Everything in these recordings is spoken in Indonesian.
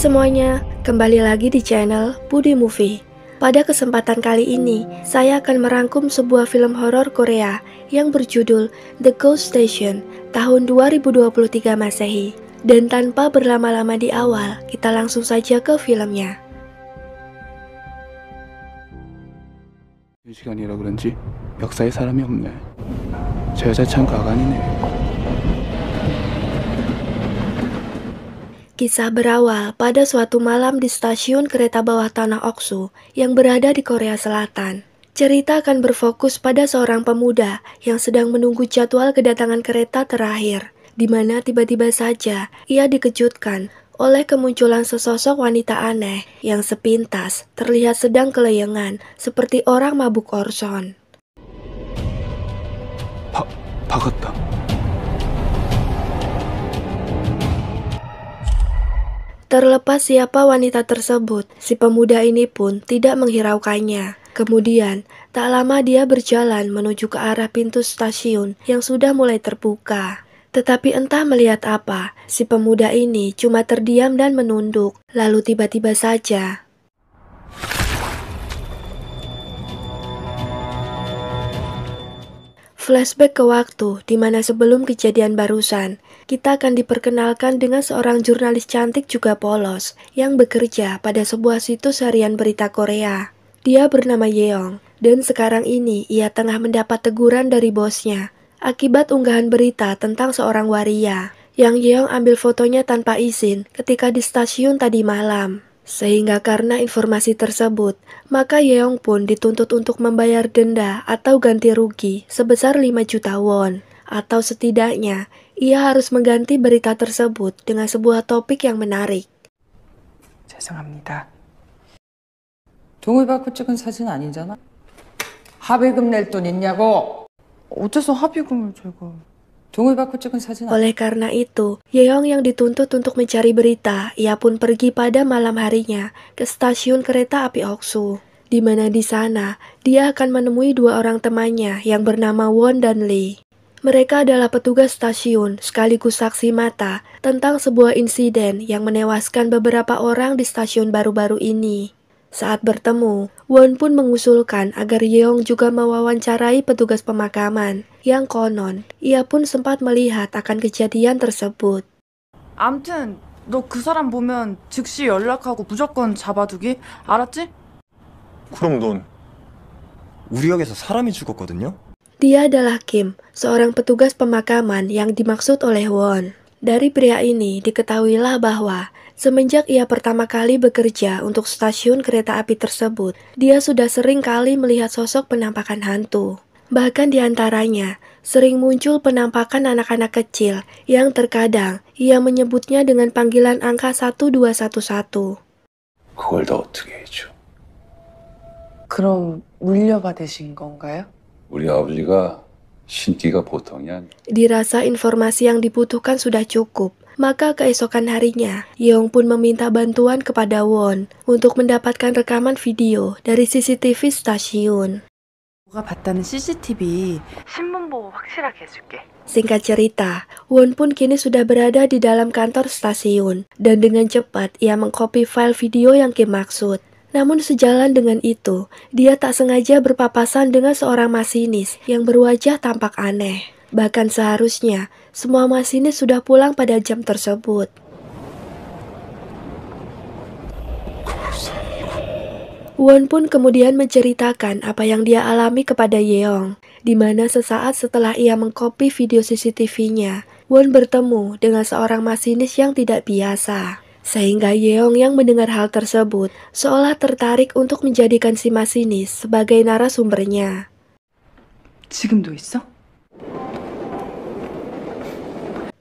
semuanya, kembali lagi di channel Budi Movie. Pada kesempatan kali ini, saya akan merangkum sebuah film horor Korea yang berjudul The Ghost Station tahun 2023 Masehi. Dan tanpa berlama-lama di awal, kita langsung saja ke filmnya. 이 시간이라 그런지 역사에 사람이 없네. 저 여자 참 가관이네. Kisah berawal pada suatu malam di stasiun kereta bawah tanah Oksu yang berada di Korea Selatan. Cerita akan berfokus pada seorang pemuda yang sedang menunggu jadwal kedatangan kereta terakhir, di mana tiba-tiba saja ia dikejutkan oleh kemunculan sesosok wanita aneh yang sepintas terlihat sedang kelayangan seperti orang mabuk orson. 박았다. Terlepas siapa wanita tersebut, si pemuda ini pun tidak menghiraukannya. Kemudian, tak lama dia berjalan menuju ke arah pintu stasiun yang sudah mulai terbuka. Tetapi entah melihat apa, si pemuda ini cuma terdiam dan menunduk. Lalu tiba-tiba saja flashback ke waktu di mana sebelum kejadian barusan, kita akan diperkenalkan dengan seorang jurnalis cantik juga polos yang bekerja pada sebuah situs harian berita Korea. Dia bernama Yeong, dan sekarang ini ia tengah mendapat teguran dari bosnya akibat unggahan berita tentang seorang waria yang Yeong ambil fotonya tanpa izin ketika di stasiun tadi malam. Sehingga karena informasi tersebut, maka Yeong pun dituntut untuk membayar denda atau ganti rugi sebesar 5 juta won. Atau setidaknya, ia harus mengganti berita tersebut dengan sebuah topik yang menarik. 죄송합니다. 동의 받고 찍은 사진 아니잖아? 합의금 낼 돈 있냐고! 어째서 합의금을 제가... Oleh karena itu, Yeong yang dituntut untuk mencari berita, ia pun pergi pada malam harinya ke stasiun kereta api Oksu, di mana di sana dia akan menemui dua orang temannya yang bernama Won dan Lee. Mereka adalah petugas stasiun sekaligus saksi mata tentang sebuah insiden yang menewaskan beberapa orang di stasiun baru-baru ini. Saat bertemu, Won pun mengusulkan agar Yeong juga mewawancarai petugas pemakaman, yang konon ia pun sempat melihat akan kejadian tersebut. 암튼 너 그 사람 보면 즉시 연락하고 무조건 잡아두기, 알았지? 그럼 넌 우리 역에서 사람이 죽었거든요? Dia adalah Kim, seorang petugas pemakaman yang dimaksud oleh Won. Dari pria ini diketahuilah bahwa semenjak ia pertama kali bekerja untuk stasiun kereta api tersebut, dia sudah sering kali melihat sosok penampakan hantu. Bahkan diantaranya, sering muncul penampakan anak-anak kecil yang terkadang ia menyebutnya dengan panggilan angka 1211. 그걸 다 어떻게 해줘? 그럼 물려받으신 건가요? 우리 아버지가 신기가 보통이 아니야. Dirasa informasi yang dibutuhkan sudah cukup, maka keesokan harinya, Yeong pun meminta bantuan kepada Won untuk mendapatkan rekaman video dari CCTV stasiun. 너가 봤다는 CCTV 신문 보고 확실하게 해줄게. Singkat cerita, Won pun kini sudah berada di dalam kantor stasiun, dan dengan cepat ia mengcopy file video yang Kim maksud. Namun sejalan dengan itu, dia tak sengaja berpapasan dengan seorang masinis yang berwajah tampak aneh. Bahkan seharusnya, semua masinis sudah pulang pada jam tersebut. Won pun kemudian menceritakan apa yang dia alami kepada Yeong, di mana sesaat setelah ia mengcopy video CCTV-nya, Won bertemu dengan seorang masinis yang tidak biasa. Sehingga Yeong yang mendengar hal tersebut seolah tertarik untuk menjadikan si masinis sebagai narasumbernya. 지금도 있어?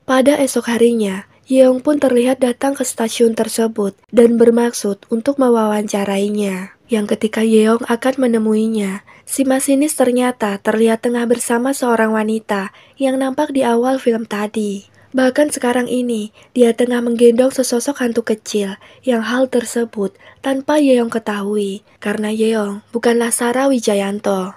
Pada esok harinya, Yeong pun terlihat datang ke stasiun tersebut dan bermaksud untuk mewawancarainya. Yang ketika Yeong akan menemuinya, si masinis ternyata terlihat tengah bersama seorang wanita yang nampak di awal film tadi. Bahkan sekarang ini, dia tengah menggendong sesosok hantu kecil yang hal tersebut tanpa Yeong ketahui, karena Yeong bukanlah Sarah Wijayanto.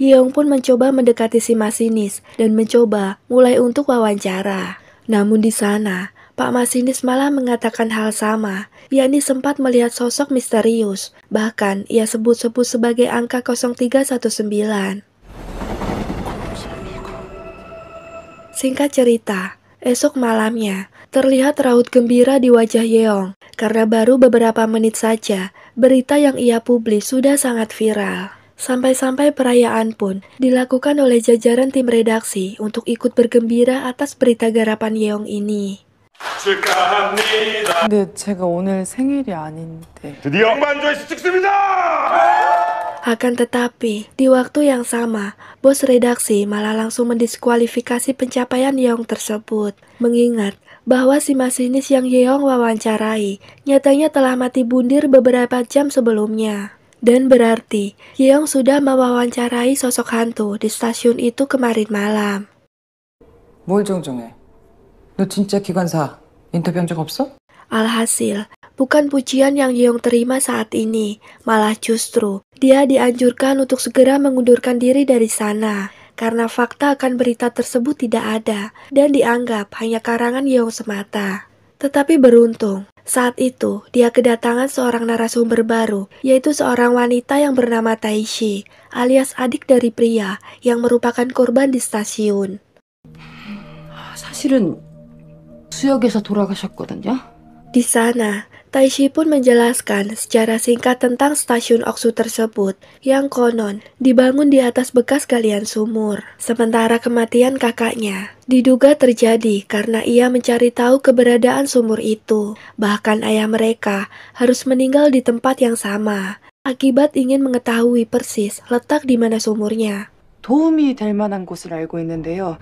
Yeong pun mencoba mendekati si masinis dan mencoba mulai untuk wawancara. Namun di sana, Pak Masinis malah mengatakan hal sama, yakni sempat melihat sosok misterius. Bahkan ia sebut-sebut sebagai angka 0319. Singkat cerita, esok malamnya, terlihat raut gembira di wajah Yeong karena baru beberapa menit saja berita yang ia publis sudah sangat viral. Sampai-sampai perayaan pun dilakukan oleh jajaran tim redaksi untuk ikut bergembira atas berita garapan Yeong ini. 근데 제가 오늘 생일이 아닌데. 드디어 만조에서 찍습니다! Akan tetapi, di waktu yang sama, bos redaksi malah langsung mendiskualifikasi pencapaian Yeong tersebut. Mengingat bahwa si masinis yang Yeong wawancarai nyatanya telah mati bundir beberapa jam sebelumnya. Dan berarti, Yeong sudah mewawancarai sosok hantu di stasiun itu kemarin malam. 뭘 정정해? 너 진짜 기관사 인터뷰한 적 없어? Alhasil, bukan pujian yang Yeong terima saat ini, malah justru dia dianjurkan untuk segera mengundurkan diri dari sana. Karena fakta akan berita tersebut tidak ada dan dianggap hanya karangan Yeong semata. Tetapi beruntung, saat itu dia kedatangan seorang narasumber baru, yaitu seorang wanita yang bernama Taishi, alias adik dari pria yang merupakan korban di stasiun. 사실은 수역에서 돌아가셨거든요. Di sana, Taishi pun menjelaskan secara singkat tentang stasiun Oksu tersebut yang konon dibangun di atas bekas galian sumur. Sementara kematian kakaknya diduga terjadi karena ia mencari tahu keberadaan sumur itu. Bahkan ayah mereka harus meninggal di tempat yang sama akibat ingin mengetahui persis letak di mana sumurnya. 도움이 될 만한 곳을 알고 있는데요.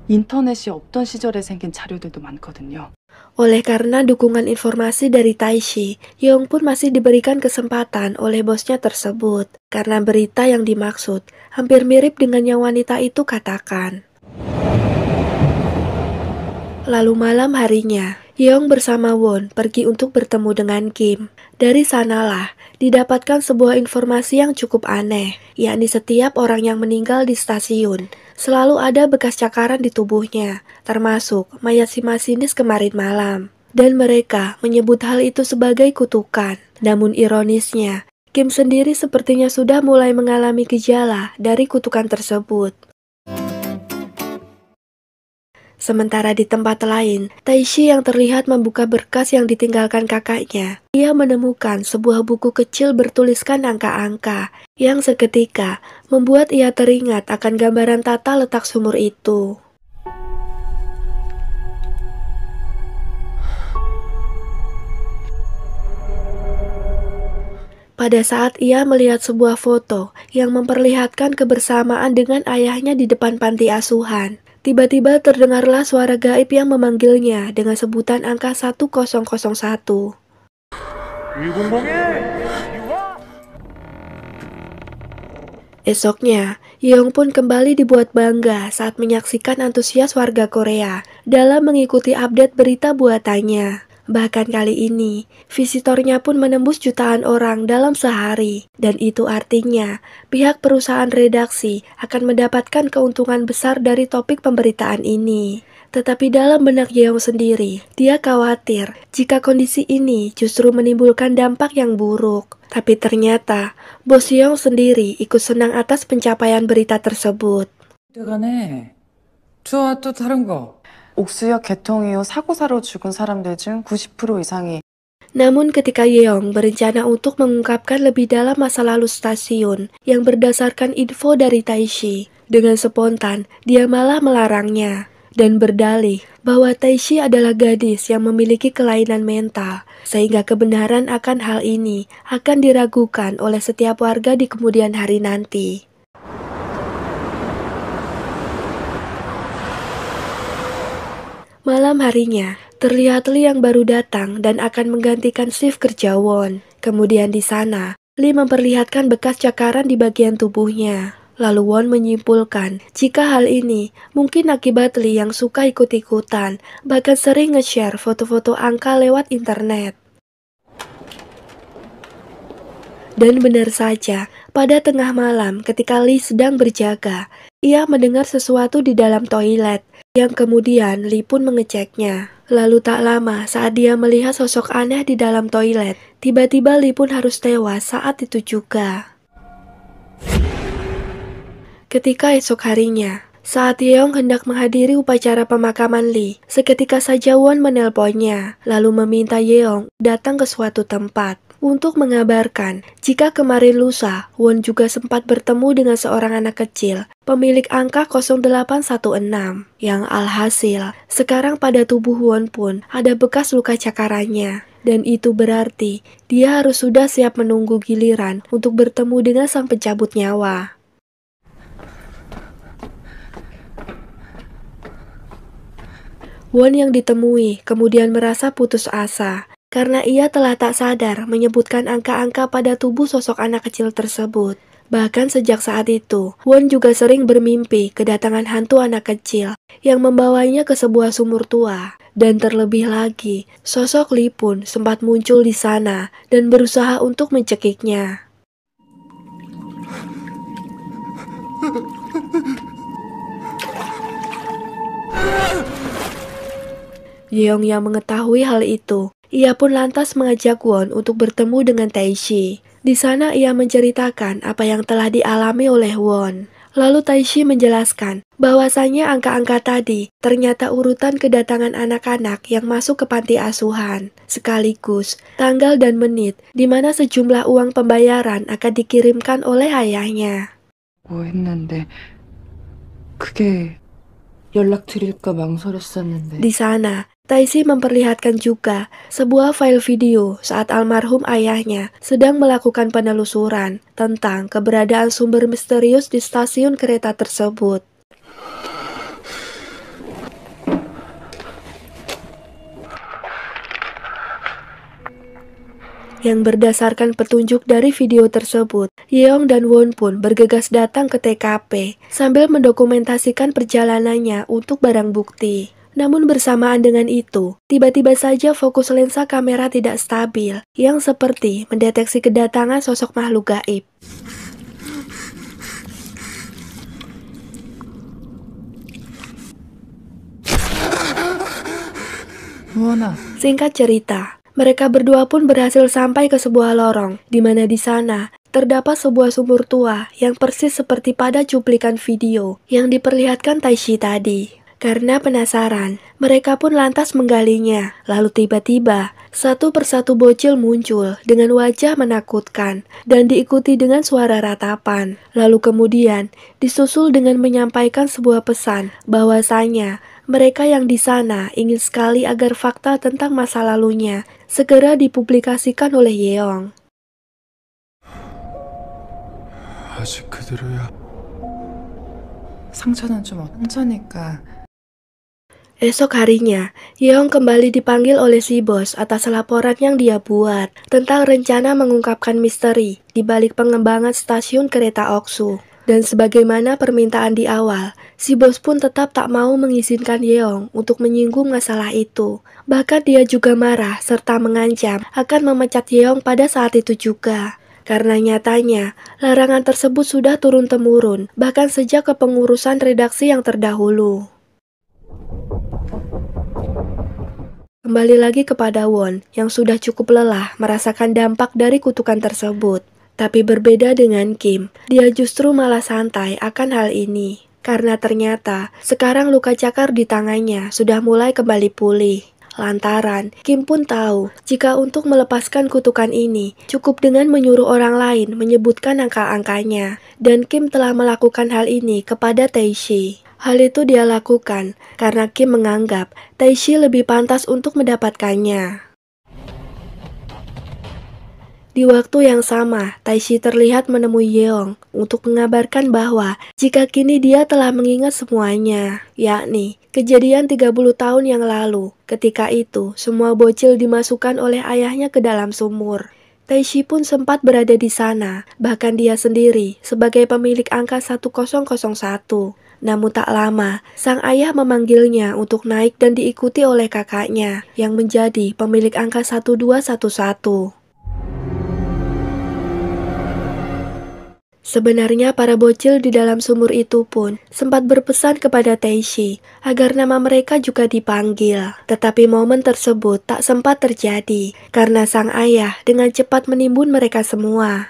인터넷이 없던 시절에 생긴 자료들도 많거든요. Oleh karena dukungan informasi dari Taishi, Yeong pun masih diberikan kesempatan oleh bosnya tersebut. Karena berita yang dimaksud hampir mirip dengan yang wanita itu katakan. Lalu malam harinya, Yeong bersama Won pergi untuk bertemu dengan Kim. Dari sanalah didapatkan sebuah informasi yang cukup aneh, yakni setiap orang yang meninggal di stasiun selalu ada bekas cakaran di tubuhnya, termasuk mayat si masinis kemarin malam. Dan mereka menyebut hal itu sebagai kutukan. Namun ironisnya, Kim sendiri sepertinya sudah mulai mengalami gejala dari kutukan tersebut. Sementara di tempat lain, Taishi yang terlihat membuka berkas yang ditinggalkan kakaknya. Ia menemukan sebuah buku kecil bertuliskan angka-angka yang seketika membuat ia teringat akan gambaran tata letak sumur itu. Pada saat ia melihat sebuah foto yang memperlihatkan kebersamaan dengan ayahnya di depan panti asuhan, tiba-tiba terdengarlah suara gaib yang memanggilnya dengan sebutan angka 1001. Esoknya, Yeong pun kembali dibuat bangga saat menyaksikan antusias warga Korea dalam mengikuti update berita buatannya. Bahkan kali ini, visitornya pun menembus jutaan orang dalam sehari. Dan itu artinya, pihak perusahaan redaksi akan mendapatkan keuntungan besar dari topik pemberitaan ini. Tetapi dalam benak Yeong sendiri, dia khawatir jika kondisi ini justru menimbulkan dampak yang buruk. Tapi ternyata, bos Yeong sendiri ikut senang atas pencapaian berita tersebut. 대간에 좋아 또 다른 거. 옥수역 개통 이후 사고사로 죽은 사람들 중 90% 이상이 Namun ketika Yeong berencana untuk mengungkapkan lebih dalam masa lalu stasiun yang berdasarkan info dari Taishi, dengan spontan dia malah melarangnya dan berdalih bahwa Taishi adalah gadis yang memiliki kelainan mental, sehingga kebenaran akan hal ini akan diragukan oleh setiap warga di kemudian hari nanti. Malam harinya, terlihat Lee yang baru datang dan akan menggantikan shift kerja Won. Kemudian di sana, Lee memperlihatkan bekas cakaran di bagian tubuhnya. Lalu Won menyimpulkan jika hal ini mungkin akibat Lee yang suka ikut-ikutan, bahkan sering nge-share foto-foto angka lewat internet. Dan benar saja, pada tengah malam ketika Lee sedang berjaga, ia mendengar sesuatu di dalam toilet, yang kemudian Lee pun mengeceknya. Lalu tak lama saat dia melihat sosok aneh di dalam toilet, tiba-tiba Lee pun harus tewas saat itu juga. Ketika esok harinya, saat Yeong hendak menghadiri upacara pemakaman Lee, seketika saja Won menelponnya, lalu meminta Yeong datang ke suatu tempat untuk mengabarkan jika kemarin lusa Won juga sempat bertemu dengan seorang anak kecil, pemilik angka 0816, yang alhasil sekarang pada tubuh Won pun ada bekas luka cakarannya. Dan itu berarti dia harus sudah siap menunggu giliran untuk bertemu dengan sang pencabut nyawa. Won yang ditemui kemudian merasa putus asa karena ia telah tak sadar menyebutkan angka-angka pada tubuh sosok anak kecil tersebut. Bahkan sejak saat itu, Won juga sering bermimpi kedatangan hantu anak kecil yang membawanya ke sebuah sumur tua. Dan terlebih lagi, sosok Lee pun sempat muncul di sana dan berusaha untuk mencekiknya. Yeong yang mengetahui hal itu, ia pun lantas mengajak Won untuk bertemu dengan Taeshi. Di sana ia menceritakan apa yang telah dialami oleh Won. Lalu Taeshi menjelaskan bahwasannya angka-angka tadi ternyata urutan kedatangan anak-anak yang masuk ke panti asuhan, sekaligus tanggal dan menit di mana sejumlah uang pembayaran akan dikirimkan oleh ayahnya. 뭐 했는데 그게 연락드릴까 망설였었는데. Di sana, Taeshi memperlihatkan juga sebuah file video saat almarhum ayahnya sedang melakukan penelusuran tentang keberadaan sumber misterius di stasiun kereta tersebut. Yang berdasarkan petunjuk dari video tersebut, Yeong dan Won pun bergegas datang ke TKP sambil mendokumentasikan perjalanannya untuk barang bukti. Namun bersamaan dengan itu, tiba-tiba saja fokus lensa kamera tidak stabil yang seperti mendeteksi kedatangan sosok makhluk gaib. Wona, Singkat cerita, mereka berdua pun berhasil sampai ke sebuah lorong, di mana di sana terdapat sebuah sumur tua yang persis seperti pada cuplikan video yang diperlihatkan Taeshi tadi. Karena penasaran, mereka pun lantas menggalinya. Lalu tiba-tiba, satu persatu bocil muncul dengan wajah menakutkan dan diikuti dengan suara ratapan. Lalu kemudian disusul dengan menyampaikan sebuah pesan bahwasanya mereka yang di sana ingin sekali agar fakta tentang masa lalunya segera dipublikasikan oleh Yeong. 아직 그대로야. 상처는 좀 상처니까. Esok harinya, Yeong kembali dipanggil oleh si bos atas laporan yang dia buat tentang rencana mengungkapkan misteri di balik pengembangan stasiun kereta Oksu. Dan sebagaimana permintaan di awal, si bos pun tetap tak mau mengizinkan Yeong untuk menyinggung masalah itu. Bahkan dia juga marah serta mengancam akan memecat Yeong pada saat itu juga. Karena nyatanya, larangan tersebut sudah turun-temurun, bahkan sejak kepengurusan redaksi yang terdahulu. Kembali lagi kepada Won yang sudah cukup lelah merasakan dampak dari kutukan tersebut. Tapi berbeda dengan Kim, dia justru malah santai akan hal ini. Karena ternyata sekarang luka cakar di tangannya sudah mulai kembali pulih. Lantaran Kim pun tahu jika untuk melepaskan kutukan ini cukup dengan menyuruh orang lain menyebutkan angka-angkanya. Dan Kim telah melakukan hal ini kepada Taeshi. Hal itu dia lakukan karena Kim menganggap Taeshi lebih pantas untuk mendapatkannya. Di waktu yang sama, Taeshi terlihat menemui Yeong untuk mengabarkan bahwa jika kini dia telah mengingat semuanya, yakni kejadian 30 tahun yang lalu. Ketika itu, semua bocil dimasukkan oleh ayahnya ke dalam sumur. Taeshi pun sempat berada di sana, bahkan dia sendiri sebagai pemilik angka 1001. Namun tak lama, sang ayah memanggilnya untuk naik dan diikuti oleh kakaknya yang menjadi pemilik angka 1211. Sebenarnya para bocil di dalam sumur itu pun sempat berpesan kepada Teishi agar nama mereka juga dipanggil. Tetapi momen tersebut tak sempat terjadi karena sang ayah dengan cepat menimbun mereka semua.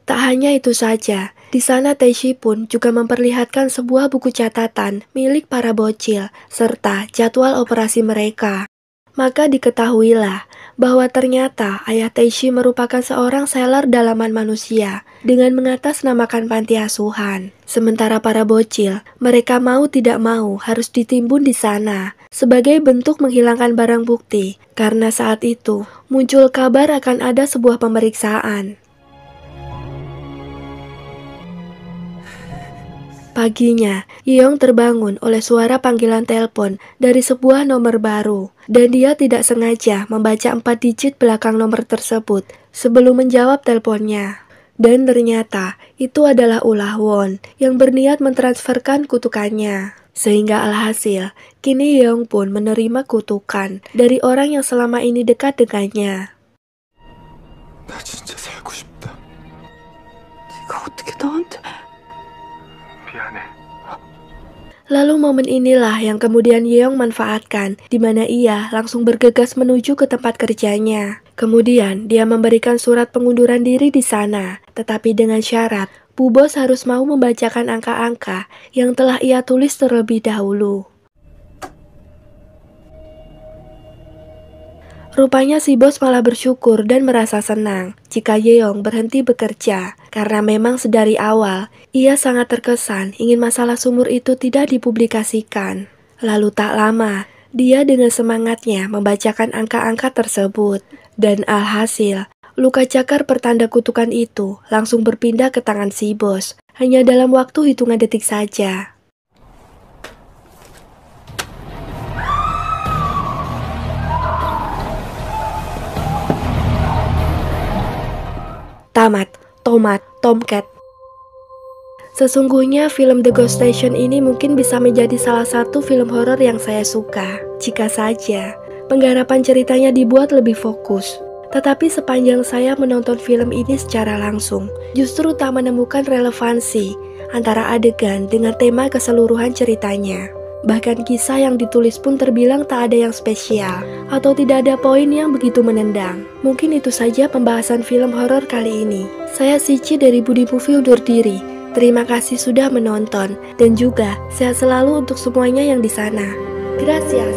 Tak hanya itu saja, di sana Teishi pun juga memperlihatkan sebuah buku catatan milik para bocil serta jadwal operasi mereka. Maka diketahuilah bahwa ternyata ayah Teishi merupakan seorang seller dalaman manusia dengan mengatasnamakan panti asuhan. Sementara para bocil, mereka mau tidak mau harus ditimbun di sana sebagai bentuk menghilangkan barang bukti karena saat itu muncul kabar akan ada sebuah pemeriksaan. Paginya, Yeong terbangun oleh suara panggilan telepon dari sebuah nomor baru, dan dia tidak sengaja membaca 4 digit belakang nomor tersebut sebelum menjawab teleponnya. Dan ternyata itu adalah ulah Won yang berniat mentransferkan kutukannya. Sehingga alhasil, kini Yeong pun menerima kutukan dari orang yang selama ini dekat dengannya. 나 진짜 살고 싶다. 네가 어떻게 나한테... 미안해. Lalu momen inilah yang kemudian Yeong manfaatkan, di mana ia langsung bergegas menuju ke tempat kerjanya. Kemudian dia memberikan surat pengunduran diri di sana, tetapi dengan syarat Bu Bos harus mau membacakan angka-angka yang telah ia tulis terlebih dahulu. Rupanya si bos malah bersyukur dan merasa senang jika Yeong berhenti bekerja, karena memang sedari awal ia sangat terkesan ingin masalah sumur itu tidak dipublikasikan. Lalu tak lama, dia dengan semangatnya membacakan angka-angka tersebut, dan alhasil, luka cakar pertanda kutukan itu langsung berpindah ke tangan si bos, hanya dalam waktu hitungan detik saja. Tamat, tomat, tomcat. Sesungguhnya film The Ghost Station ini mungkin bisa menjadi salah satu film horor yang saya suka, jika saja penggarapan ceritanya dibuat lebih fokus. Tetapi sepanjang saya menonton film ini secara langsung, justru tak menemukan relevansi antara adegan dengan tema keseluruhan ceritanya. Bahkan kisah yang ditulis pun terbilang tak ada yang spesial, atau tidak ada poin yang begitu menendang. Mungkin itu saja pembahasan film horor kali ini. Saya Sici dari Budi Movie undur diri. Terima kasih sudah menonton, dan juga sehat selalu untuk semuanya yang di sana. Gracias.